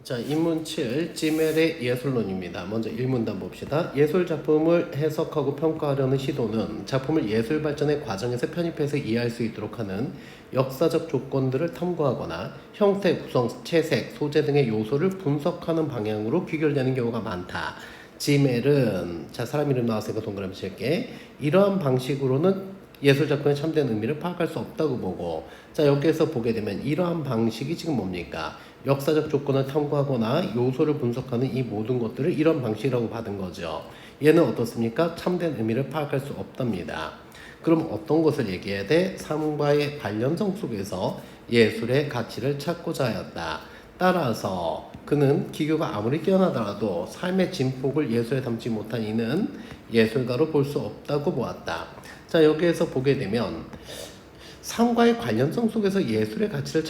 자, 인문 7, 지멜의 예술론입니다. 먼저 1문단 봅시다. 예술 작품을 해석하고 평가하려는 시도는 작품을 예술 발전의 과정에서 편입해서 이해할 수 있도록 하는 역사적 조건들을 탐구하거나 형태, 구성, 채색, 소재 등의 요소를 분석하는 방향으로 귀결되는 경우가 많다. 지멜은, 자, 사람 이름 나왔으니까 동그라미 칠게. 이러한 방식으로는 예술 작품의 참된 의미를 파악할 수 없다고 보고, 자, 여기에서 보게 되면 이러한 방식이 지금 뭡니까? 역사적 조건을 탐구하거나 요소를 분석하는 이 모든 것들을 이런 방식이라고 받은 거죠. 얘는 어떻습니까? 참된 의미를 파악할 수 없답니다. 그럼 어떤 것을 얘기해야 돼? 삶과의 관련성 속에서 예술의 가치를 찾고자 하였다. 따라서 그는 기교가 아무리 뛰어나더라도 삶의 진폭을 예술에 담지 못한 이는 예술가로 볼 수 없다고 보았다. 자, 여기에서 보게 되면 삶과의 관련성 속에서 예술의 가치를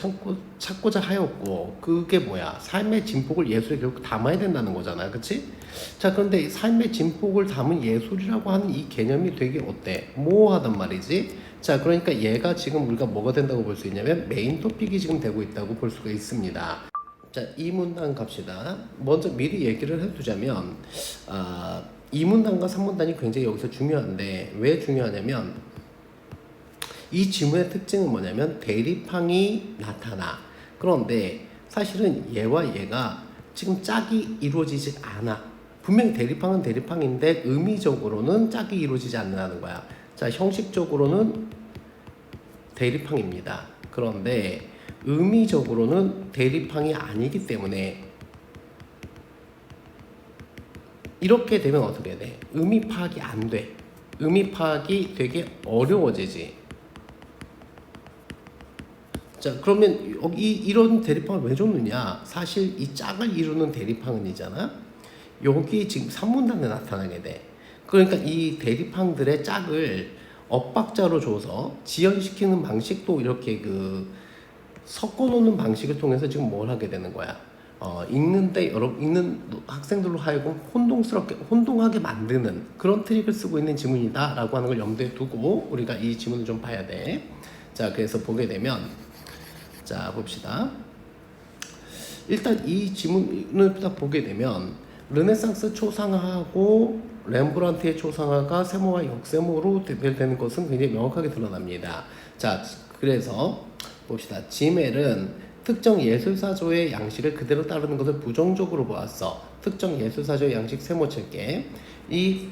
찾고자 하였고, 그게 뭐야? 삶의 진폭을 예술에 결국 담아야 된다는 거잖아, 그치? 자, 그런데 이 삶의 진폭을 담은 예술이라고 하는 이 개념이 되게 어때? 모호하단 말이지? 자, 그러니까 얘가 지금 우리가 뭐가 된다고 볼 수 있냐면 메인 토픽이 지금 되고 있다고 볼 수가 있습니다. 자, 이 문단 갑시다. 먼저 미리 얘기를 해두자면, 2문단과 3문단이 굉장히 여기서 중요한데, 왜 중요하냐면 이 지문의 특징은 뭐냐면 대립항이 나타나. 그런데 사실은 얘와 얘가 지금 짝이 이루어지지 않아. 분명히 대립항은 대립항인데 의미적으로는 짝이 이루어지지 않는다는 거야. 자, 형식적으로는 대립항입니다. 그런데 의미적으로는 대립항이 아니기 때문에 이렇게 되면 어떻게 돼? 의미 파악이 안 돼. 의미 파악이 되게 어려워지지. 자, 그러면 여기 이런 대립항을 왜 줬느냐? 사실 이 짝을 이루는 대립항은이잖아. 여기 지금 3문단에 나타나게 돼. 그러니까 이 대립항들의 짝을 엇박자로 줘서 지연시키는 방식도 이렇게 섞어놓는 방식을 통해서 지금 뭘 하게 되는 거야? 읽는데 읽는 학생들로 하여금 혼동하게 만드는 그런 트릭을 쓰고 있는 지문이다라고 하는 걸 염두에 두고 우리가 이 지문을 좀 봐야 돼. 자, 그래서 보게 되면, 자, 봅시다. 일단 이 지문을 딱 보게 되면 르네상스 초상화하고 렘브란트의 초상화가 세모와 역세모로 대별되는 것은 굉장히 명확하게 드러납니다. 자, 그래서 봅시다. 지멜은 특정 예술사조의 양식을 그대로 따르는 것을 부정적으로 보았어. 특정 예술사조의 양식 세모 칠게. 이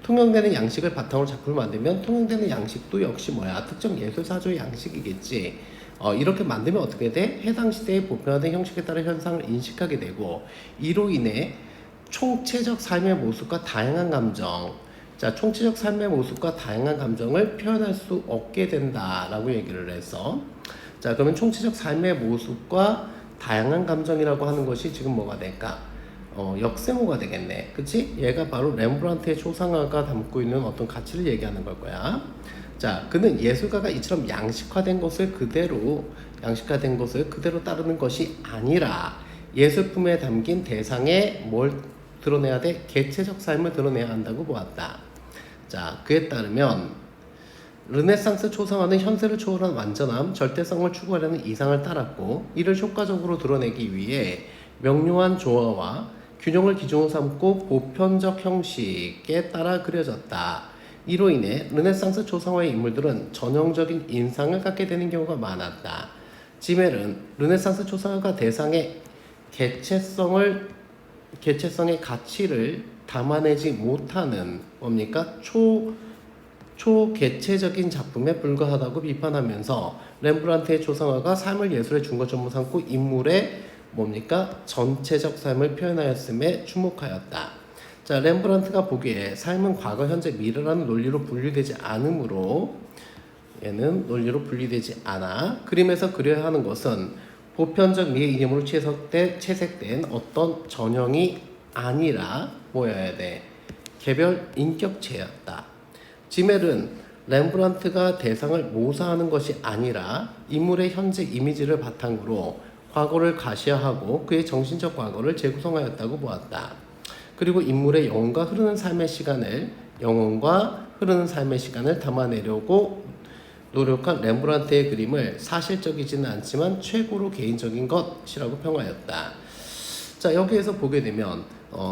통용되는 양식을 바탕으로 작품을 만들면 통용되는 양식도 역시 뭐야? 특정 예술사조의 양식이겠지. 이렇게 만들면 어떻게 돼? 해당 시대에 보편화된 형식에 따라 현상을 인식하게 되고, 이로 인해 총체적 삶의 모습과 다양한 감정, 자, 총체적 삶의 모습과 다양한 감정을 표현할 수 없게 된다라고 얘기를 해서, 자, 그러면 총체적 삶의 모습과 다양한 감정이라고 하는 것이 지금 뭐가 될까? 역세모가 되겠네. 그치? 얘가 바로 렘브란트의 초상화가 담고 있는 어떤 가치를 얘기하는 걸 거야. 자, 그는 예술가가 이처럼 양식화된 것을 그대로 따르는 것이 아니라 예술품에 담긴 대상에 뭘 드러내야 돼? 개체적 삶을 드러내야 한다고 보았다. 자, 그에 따르면 르네상스 초상화는 현세를 초월한 완전함, 절대성을 추구하려는 이상을 따랐고, 이를 효과적으로 드러내기 위해 명료한 조화와 균형을 기준으로 삼고 보편적 형식에 따라 그려졌다. 이로 인해 르네상스 초상화의 인물들은 전형적인 인상을 갖게 되는 경우가 많았다. 지멜은 르네상스 초상화가 대상의 개체성의 가치를 담아내지 못하는 뭡니까? 초개체적인 작품에 불과하다고 비판하면서 렘브란트의 초상화가 삶을 예술의 중거점으로 삼고 인물의 뭡니까? 전체적 삶을 표현하였음에 주목하였다. 자, 렘브란트가 보기에 삶은 과거, 현재, 미래라는 논리로 분류되지 않으므로, 얘는 논리로 분리되지 않아 그림에서 그려야 하는 것은 보편적 미의 이념으로 채색된 어떤 전형이 아니라 뭐여야 돼? 개별 인격체였다. 지멜은 렘브란트가 대상을 모사하는 것이 아니라 인물의 현재 이미지를 바탕으로 과거를 가시화하고 그의 정신적 과거를 재구성하였다고 보았다. 그리고 인물의 영혼과 흐르는 삶의 시간을 담아내려고 노력한 렘브란트의 그림을 사실적이지는 않지만 최고로 개인적인 것이라고 평가하였다. 자, 여기에서 보게 되면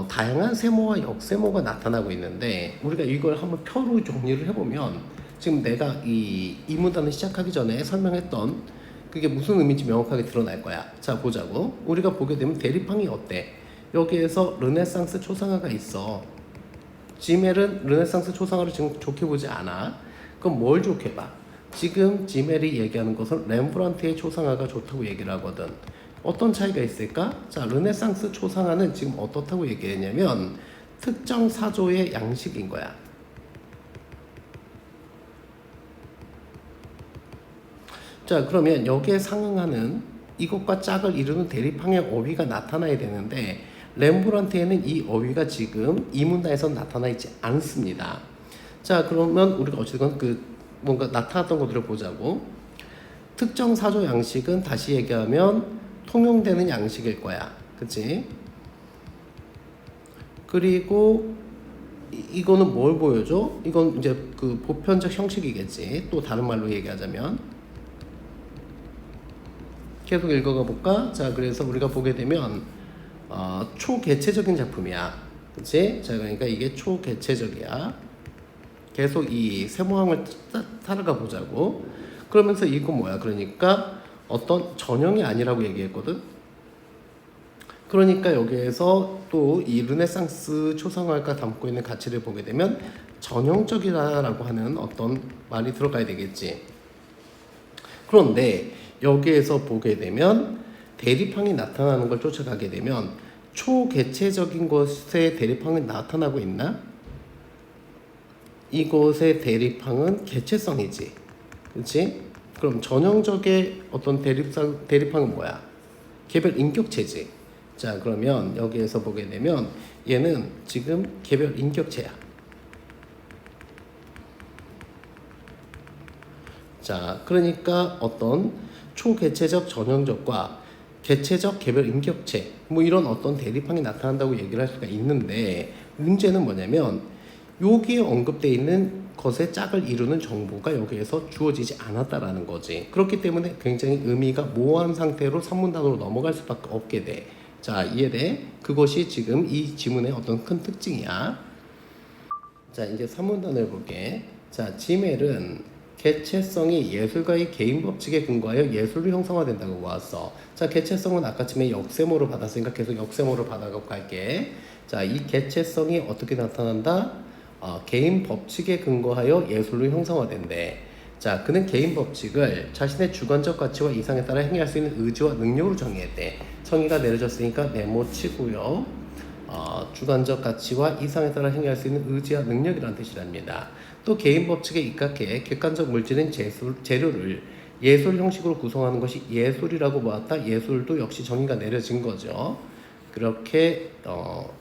다양한 세모와 역세모가 나타나고 있는데 우리가 이걸 한번 표로 정리를 해보면 지금 내가 이 문단을 시작하기 전에 설명했던 그게 무슨 의미인지 명확하게 드러날 거야. 자, 보자고. 우리가 보게 되면 대립항이 어때? 여기에서 르네상스 초상화가 있어. 지멜은 르네상스 초상화를 지금 좋게 보지 않아. 그럼 뭘 좋게 봐? 지금 지멜이 얘기하는 것은 렘브란트의 초상화가 좋다고 얘기를 하거든. 어떤 차이가 있을까? 자, 르네상스 초상화는 지금 어떻다고 얘기했냐면 특정 사조의 양식인 거야. 자, 그러면 여기에 상응하는 이것과 짝을 이루는 대립항의 어휘가 나타나야 되는데 렘브란트에는 이 어휘가 지금 이 문단에서 나타나 있지 않습니다. 자, 그러면 우리가 어쨌든 그 뭔가 나타났던 것들을 보자고. 특정 사조 양식은 다시 얘기하면 통용되는 양식일 거야. 그치? 그리고 이거는 뭘 보여줘? 이건 이제 그 보편적 형식이겠지. 또 다른 말로 얘기하자면 계속 읽어가 볼까? 자, 그래서 우리가 보게 되면 초개체적인 작품이야. 그치? 자, 그러니까 이게 초개체적이야. 계속 이 세모항을 따라가 보자고. 그러면서 이건 뭐야? 그러니까 어떤 전형이 아니라고 얘기했거든. 그러니까 여기에서 또 이 르네상스 초상화가 담고 있는 가치를 보게 되면 전형적이라고 하는 어떤 말이 들어가야 되겠지. 그런데 여기에서 보게 되면 대립항이 나타나는 걸 쫓아가게 되면 초개체적인 것에 대립항이 나타나고 있나? 이것의 대립항은 개체성이지. 그렇지? 그럼 전형적의 어떤 대립항은 뭐야? 개별 인격체지. 자, 그러면 여기에서 보게 되면 얘는 지금 개별 인격체야. 자, 그러니까 어떤 초개체적 전형적과 개체적 개별 인격체 뭐 이런 어떤 대립항이 나타난다고 얘기를 할 수가 있는데 문제는 뭐냐면 여기에 언급되어 있는 것의 짝을 이루는 정보가 여기에서 주어지지 않았다라는 거지. 그렇기 때문에 굉장히 의미가 모호한 상태로 산문단으로 넘어갈 수밖에 없게 돼. 자, 이해돼? 그것이 지금 이 지문의 어떤 큰 특징이야. 자, 이제 산문단을 볼게. 자, 지멜은 개체성이 예술가의 개인 법칙에 근거하여 예술로 형성화된다고 보았어. 자, 개체성은 아까쯤에 역세모로 받았으니까 계속 역세모로 받아가고 갈게. 자, 이 개체성이 어떻게 나타난다? 개인 법칙에 근거하여 예술로 형성화된대. 자, 그는 개인 법칙을 자신의 주관적 가치와 이상에 따라 행위할 수 있는 의지와 능력으로 정의했대. 정의가 내려졌으니까 네모치고요. 주관적 가치와 이상에 따라 행위할 수 있는 의지와 능력이라는 뜻이랍니다. 또 개인 법칙에 입각해 객관적 물질인 재료를 예술 형식으로 구성하는 것이 예술이라고 보았다. 예술도 역시 정의가 내려진 거죠. 그렇게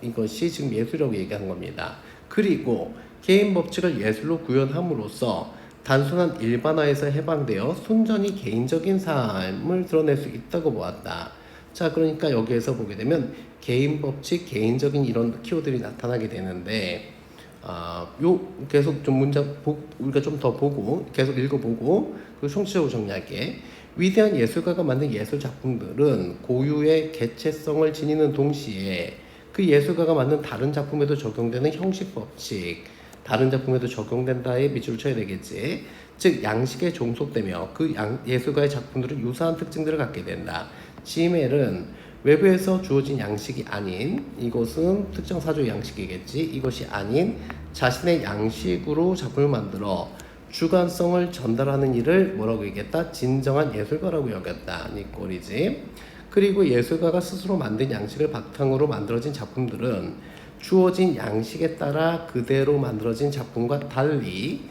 이것이 지금 예술이라고 얘기한 겁니다. 그리고 개인 법칙을 예술로 구현함으로써 단순한 일반화에서 해방되어 순전히 개인적인 삶을 드러낼 수 있다고 보았다. 자, 그러니까 여기에서 보게 되면 개인 법칙, 개인적인 이런 키워드들이 나타나게 되는데 요 계속 좀 문장 우리가 좀 더 보고 계속 읽어보고 그 총체적으로 정리할게. 위대한 예술가가 만든 예술 작품들은 고유의 개체성을 지니는 동시에 그 예술가가 만든 다른 작품에도 적용되는 형식 법칙, 다른 작품에도 적용된다에 밑줄을 쳐야 되겠지. 즉 양식에 종속되며 그 예술가의 작품들은 유사한 특징들을 갖게 된다. 지멜은 외부에서 주어진 양식이 아닌, 이것은 특정 사조의 양식이겠지. 이것이 아닌 자신의 양식으로 작품을 만들어 주관성을 전달하는 일을 뭐라고 얘기했다? 진정한 예술가라고 여겼다. 이 꼴이지. 그리고 예술가가 스스로 만든 양식을 바탕으로 만들어진 작품들은 주어진 양식에 따라 그대로 만들어진 작품과 달리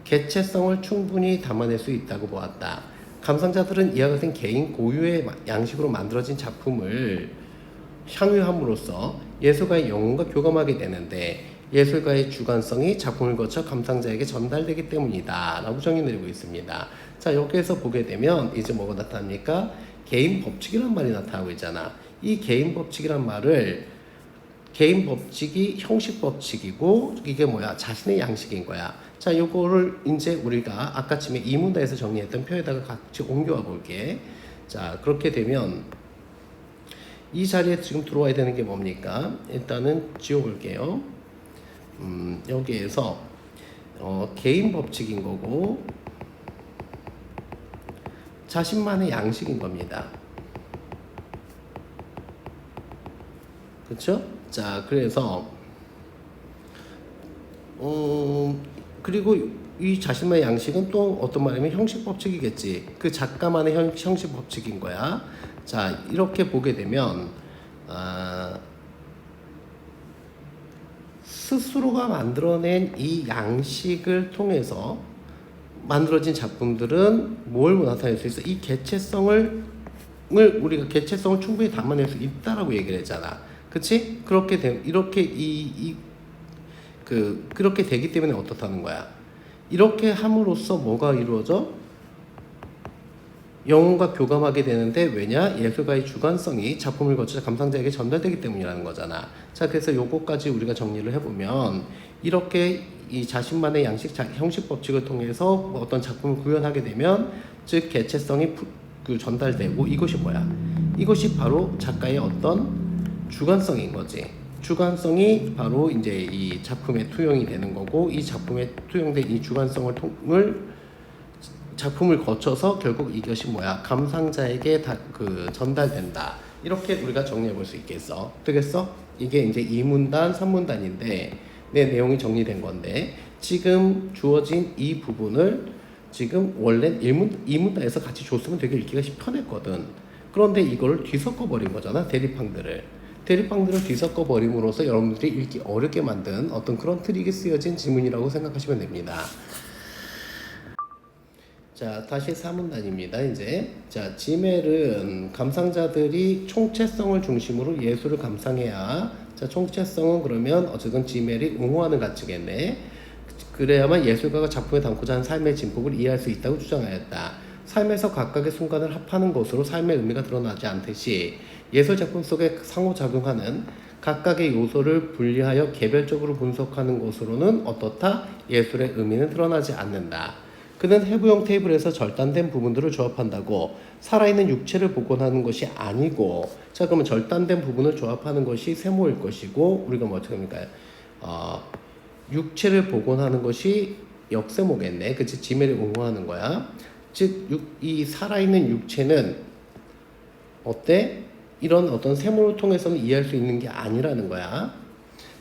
개체성을 충분히 담아낼 수 있다고 보았다. 감상자들은 이와 같은 개인 고유의 양식으로 만들어진 작품을 향유함으로써 예술가의 영혼과 교감하게 되는데 예술가의 주관성이 작품을 거쳐 감상자에게 전달되기 때문이다 라고 정의 내리고 있습니다. 자, 여기에서 보게 되면 이제 뭐가 나타납니까? 개인 법칙이란 말이 나타나고 있잖아. 이 개인 법칙이란 말을 개인 법칙이 형식 법칙이고 이게 뭐야? 자신의 양식인 거야. 자, 요거를 이제 우리가 아까쯤에 이 문단에서 정리했던 표에다가 같이 옮겨와 볼게. 자, 그렇게 되면 이 자리에 지금 들어와야 되는 게 뭡니까? 일단은 지워볼게요. 여기에서 개인 법칙인 거고 자신만의 양식인 겁니다. 그렇죠? 자, 그래서 그리고 이 자신만의 양식은 또 어떤 말이냐면 형식 법칙이겠지. 그 작가만의 형식 법칙인 거야. 자, 이렇게 보게 되면 스스로가 만들어낸 이 양식을 통해서 만들어진 작품들은 뭘 나타낼 수 있어? 이 개체성을 우리가 개체성을 충분히 담아낼 수 있다라고 얘기를 했잖아. 그치? 그렇게 그렇게 되기 때문에 어떻다는 거야? 이렇게 함으로써 뭐가 이루어져? 영혼과 교감하게 되는데 왜냐? 예술가의 주관성이 작품을 거쳐서 감상자에게 전달되기 때문이라는 거잖아. 자, 그래서 요거까지 우리가 정리를 해보면 이렇게 이 자신만의 형식 법칙을 통해서 어떤 작품을 구현하게 되면 즉 개체성이 전달되고 이것이 뭐야? 이것이 바로 작가의 어떤 주관성인 거지. 주관성이 바로 이제 이 작품에 투영이 되는 거고 이 작품에 투영된 이 주관성을 작품을 거쳐서 결국 이것이 뭐야? 감상자에게 전달된다. 이렇게 우리가 정리해 볼 수 있겠어. 되겠어? 이게 이제 2문단, 3문단인데 내 내용이 정리된 건데 지금 주어진 이 부분을 지금 원래 2문단에서 같이 줬으면 되게 읽기가 편했거든. 그런데 이걸 뒤섞어 버린 거잖아. 대립항들을 뒤섞어 버림으로써 여러분들이 읽기 어렵게 만든 어떤 그런 트릭이 쓰여진 지문이라고 생각하시면 됩니다. 자, 다시 4문단입니다. 이제 자, 지멜은 감상자들이 총체성을 중심으로 예술을 감상해야 자, 총체성은 그러면 어쨌든 지멜이 옹호하는 가치겠네. 그래야만 예술가가 작품에 담고자 하는 삶의 진폭을 이해할 수 있다고 주장하였다. 삶에서 각각의 순간을 합하는 것으로 삶의 의미가 드러나지 않듯이 예술 작품 속에 상호작용하는 각각의 요소를 분리하여 개별적으로 분석하는 것으로는 어떻다? 예술의 의미는 드러나지 않는다. 그는 해부형 테이블에서 절단된 부분들을 조합한다고 살아있는 육체를 복원하는 것이 아니고 자 그러면 절단된 부분을 조합하는 것이 세모일 것이고 우리가 뭐 어떻게 합니까? 육체를 복원하는 것이 역세모겠네. 그치? 지멜이 옹호하는 거야. 즉 이 살아있는 육체는 어때? 이런 어떤 세모를 통해서는 이해할 수 있는 게 아니라는 거야.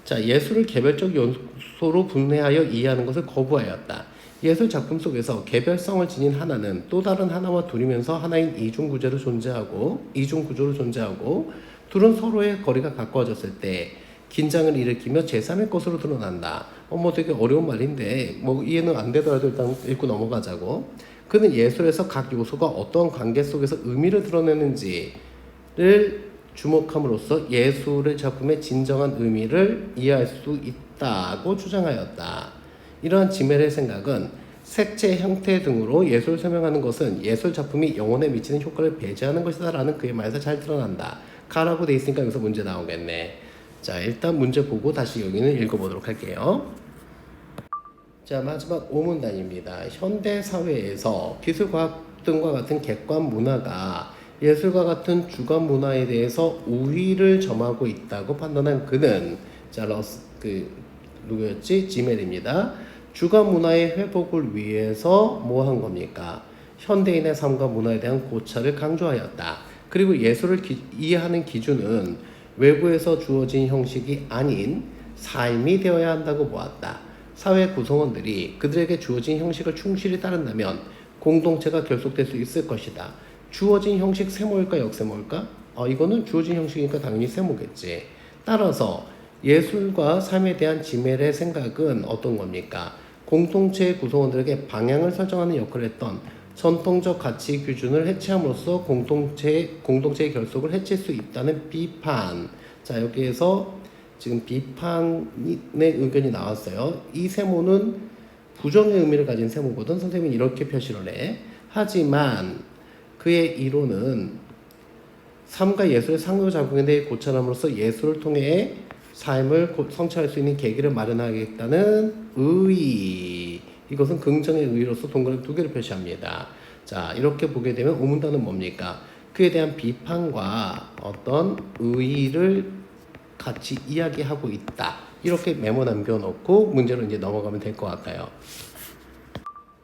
자, 예술을 개별적 요소로 분해하여 이해하는 것을 거부하였다. 예술 작품 속에서 개별성을 지닌 하나는 또 다른 하나와 둘이면서 하나인 이중구조로 존재하고 둘은 서로의 거리가 가까워졌을 때 긴장을 일으키며 제3의 것으로 드러난다. 뭐 되게 어려운 말인데 뭐 이해는 안 되더라도 일단 읽고 넘어가자고. 그는 예술에서 각 요소가 어떤 관계 속에서 의미를 드러내는지를 주목함으로써 예술의 작품의 진정한 의미를 이해할 수 있다고 주장하였다. 이러한 지멜의 생각은 색채, 형태 등으로 예술을 설명하는 것은 예술 작품이 영혼에 미치는 효과를 배제하는 것이다라는 그의 말에서 잘 드러난다. 가라고 돼 있으니까 여기서 문제 나오겠네. 자, 일단 문제 보고 다시 여기는 읽어보도록 할게요. 자, 마지막 5문단입니다. 현대 사회에서 기술과학 등과 같은 객관 문화가 예술과 같은 주관 문화에 대해서 우위를 점하고 있다고 판단한 그는 자, 누구였지? 지멜입니다. 주관 문화의 회복을 위해서 뭐 한 겁니까? 현대인의 삶과 문화에 대한 고찰을 강조하였다. 그리고 예술을 이해하는 기준은 외부에서 주어진 형식이 아닌 삶이 되어야 한다고 보았다. 사회 구성원들이 그들에게 주어진 형식을 충실히 따른다면 공동체가 결속될 수 있을 것이다. 주어진 형식 세모일까 역세모일까? 이거는 주어진 형식이니까 당연히 세모겠지. 따라서 예술과 삶에 대한 지멜의 생각은 어떤 겁니까? 공동체의 구성원들에게 방향을 설정하는 역할을 했던 전통적 가치 기준을 해체함으로써 공동체의 결속을 해칠 수 있다는 비판. 자, 여기에서 지금 비판의 의견이 나왔어요. 이 세모는 부정의 의미를 가진 세모거든. 선생님은 이렇게 표시를 해. 하지만 그의 이론은 삶과 예술의 상호작용에 대해 고찰함으로써 예술을 통해 삶을 성취할 수 있는 계기를 마련하겠다는 의의. 이것은 긍정의 의의로서 동그라미 2개를 표시합니다. 자, 이렇게 보게 되면 오문단은 뭡니까? 그에 대한 비판과 어떤 의의를 같이 이야기하고 있다. 이렇게 메모 남겨놓고 문제로 이제 넘어가면 될 것 같아요.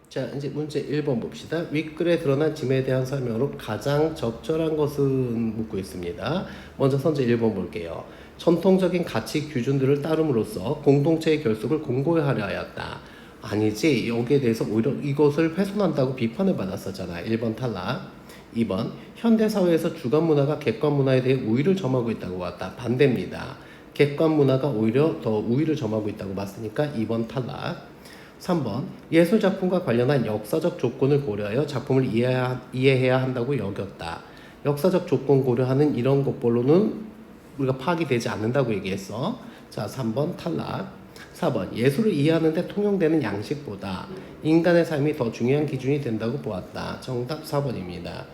자, 이제 문제 1번 봅시다. 윗글에 드러난 짐에 대한 설명으로 가장 적절한 것은 묻고 있습니다. 먼저 선제 1번 볼게요. 전통적인 가치 기준들을 따름으로써 공동체의 결속을 공고히 하려 하였다. 아니지. 여기에 대해서 오히려 이것을 훼손한다고 비판을 받았었잖아. 1번 탈락. 2번 현대사회에서 주관 문화가 객관 문화에 대해 우위를 점하고 있다고 봤다. 반대입니다. 객관 문화가 오히려 더 우위를 점하고 있다고 봤으니까 2번 탈락. 3번 예술 작품과 관련한 역사적 조건을 고려하여 작품을 이해해야 한다고 여겼다. 역사적 조건 고려하는 이런 것별로는 우리가 파악이 되지 않는다고 얘기했어. 자, 3번 탈락. 4번 예술을 이해하는 데 통용되는 양식보다 인간의 삶이 더 중요한 기준이 된다고 보았다. 정답 4번입니다.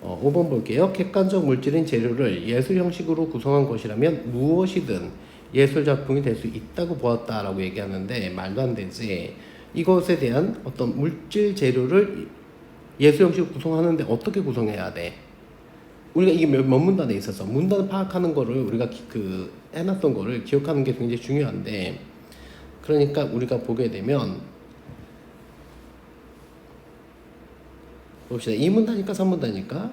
5번 볼게요. 객관적 물질인 재료를 예술 형식으로 구성한 것이라면 무엇이든 예술 작품이 될 수 있다고 보았다라고 얘기하는데 말도 안 되지. 이것에 대한 어떤 물질 재료를 예술 형식으로 구성하는데 어떻게 구성해야 돼? 우리가 이게 몇 문단에 있어서 문단을 파악하는 거를 우리가 해놨던 거를 기억하는 게 굉장히 중요한데, 그러니까 우리가 보게 되면 봅시다. 2문단이니까 3문단이니까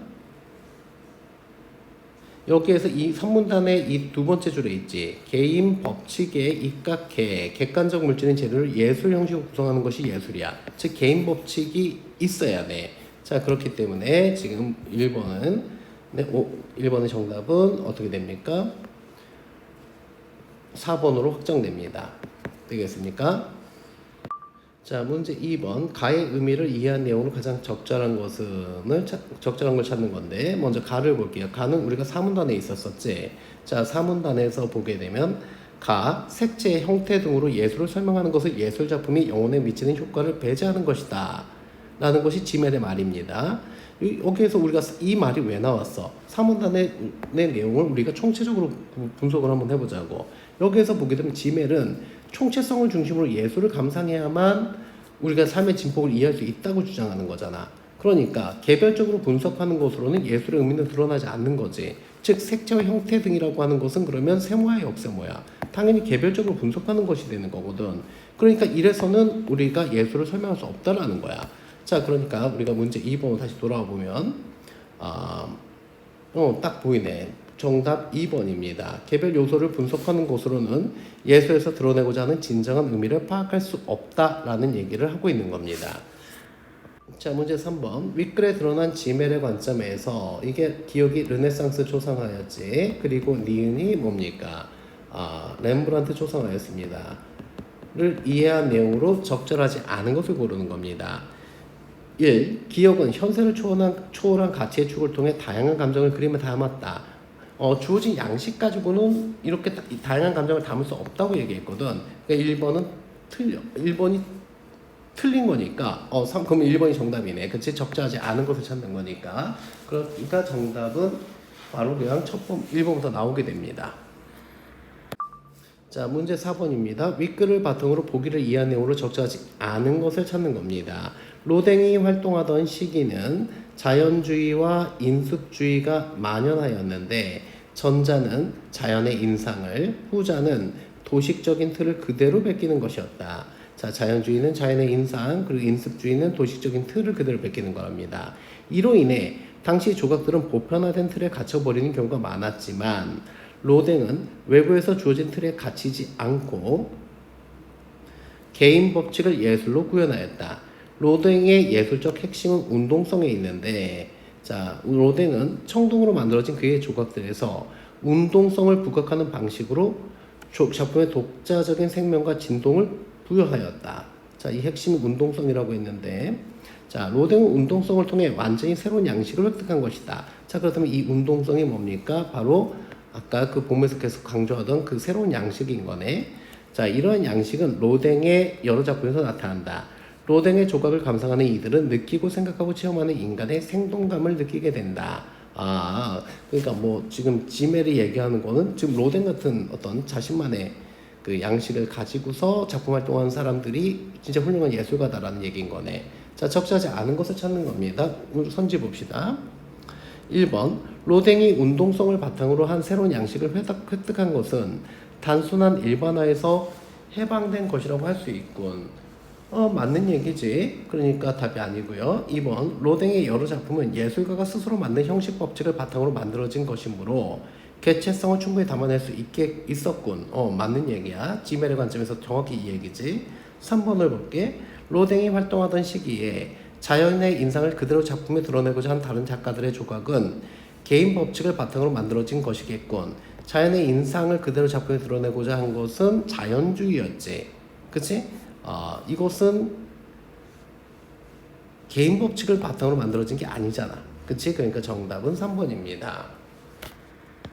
여기에서 이 3문단의 이 두 번째 줄에 있지. 개인 법칙에 입각해 객관적 물질인 재료를 예술 형식으로 구성하는 것이 예술이야. 즉 개인 법칙이 있어야 돼. 자, 그렇기 때문에 지금 1번은 1번의 정답은 어떻게 됩니까? 4번으로 확정됩니다. 되겠습니까? 자, 문제 2번. 가의 의미를 이해한 내용으로 가장 적절한 적절한 걸 찾는 건데, 먼저 가를 볼게요. 가는 우리가 4문단에 있었었지. 자, 4문단에서 보게 되면 가, 색채, 형태 등으로 예술을 설명하는 것을 예술 작품이 영혼에 미치는 효과를 배제하는 것이다 라는 것이 지멜의 말입니다. 여기에서 우리가 이 말이 왜 나왔어? 4문단의 내용을 우리가 총체적으로 분석을 한번 해보자고. 여기에서 보게 되면 지멜은 총체성을 중심으로 예술을 감상해야만 우리가 삶의 진폭을 이해할 수 있다고 주장하는 거잖아. 그러니까 개별적으로 분석하는 것으로는 예술의 의미는 드러나지 않는 거지. 즉 색채와 형태 등이라고 하는 것은 그러면 세모야 역세모야 당연히 개별적으로 분석하는 것이 되는 거거든. 그러니까 이래서는 우리가 예술을 설명할 수 없다라는 거야. 자, 그러니까 우리가 문제 2번으로 다시 돌아와 보면 딱 보이네. 정답 2번입니다. 개별 요소를 분석하는 것으로는 예술에서 드러내고자 하는 진정한 의미를 파악할 수 없다라는 얘기를 하고 있는 겁니다. 자, 문제 3번. 윗글에 드러난 지멜의 관점에서 이게 기억이 르네상스 초상화였지. 그리고 니은이 뭡니까? 렘브란트 초상화였습니다. 를 이해한 내용으로 적절하지 않은 것을 고르는 겁니다. 1. 기억은 현세를 초월한 가치의 축을 통해 다양한 감정을 그림에 담았다. 주어진 양식 가지고는 이렇게 다양한 감정을 담을 수 없다고 얘기했거든. 그러니까 1번은 틀려. 1번이 틀린 거니까 그러면 1번이 정답이네. 그치? 적절하지 않은 것을 찾는 거니까. 그러니까 정답은 바로 그냥 1번부터 나오게 됩니다. 자, 문제 4번입니다. 윗글을 바탕으로 보기를 이해한 내용으로 적절하지 않은 것을 찾는 겁니다. 로댕이 활동하던 시기는 자연주의와 인습주의가 만연하였는데 전자는 자연의 인상을, 후자는 도식적인 틀을 그대로 베끼는 것이었다. 자, 자연주의는 자연의 인상, 그리고 인습주의는 도식적인 틀을 그대로 베끼는 거랍니다. 이로 인해 당시 조각들은 보편화된 틀에 갇혀버리는 경우가 많았지만 로댕은 외부에서 주어진 틀에 갇히지 않고 개인 법칙을 예술로 구현하였다. 로댕의 예술적 핵심은 운동성에 있는데, 자, 로댕은 청동으로 만들어진 그의 조각들에서 운동성을 부각하는 방식으로 작품의 독자적인 생명과 진동을 부여하였다. 자, 이 핵심이 운동성이라고 했는데, 자, 로댕은 운동성을 통해 완전히 새로운 양식을 획득한 것이다. 자, 그렇다면 이 운동성이 뭡니까? 바로 아까 그 본문에서 계속 강조하던 그 새로운 양식인 거네. 자, 이러한 양식은 로댕의 여러 작품에서 나타난다. 로댕의 조각을 감상하는 이들은 느끼고 생각하고 체험하는 인간의 생동감을 느끼게 된다. 그러니까 뭐 지금 지멜이 얘기하는 거는 지금 로댕 같은 어떤 자신만의 그 양식을 가지고서 작품 활동하는 사람들이 진짜 훌륭한 예술가다라는 얘기인 거네. 자, 적절하지 않은 것을 찾는 겁니다. 선지 봅시다. 1번 로댕이 운동성을 바탕으로 한 새로운 양식을 획득한 것은 단순한 일반화에서 해방된 것이라고 할 수 있군. 맞는 얘기지. 그러니까 답이 아니고요. 2번 로댕의 여러 작품은 예술가가 스스로 만든 형식 법칙을 바탕으로 만들어진 것이므로 개체성을 충분히 담아낼 수 있었군. 맞는 얘기야. 지멜의 관점에서 정확히 이 얘기지. 3번을 볼게. 로댕이 활동하던 시기에 자연의 인상을 그대로 작품에 드러내고자 한 다른 작가들의 조각은 개인 법칙을 바탕으로 만들어진 것이겠군. 자연의 인상을 그대로 작품에 드러내고자 한 것은 자연주의였지. 그치? 이것은 개인 법칙을 바탕으로 만들어진 게 아니잖아. 그치? 그러니까 정답은 3번입니다.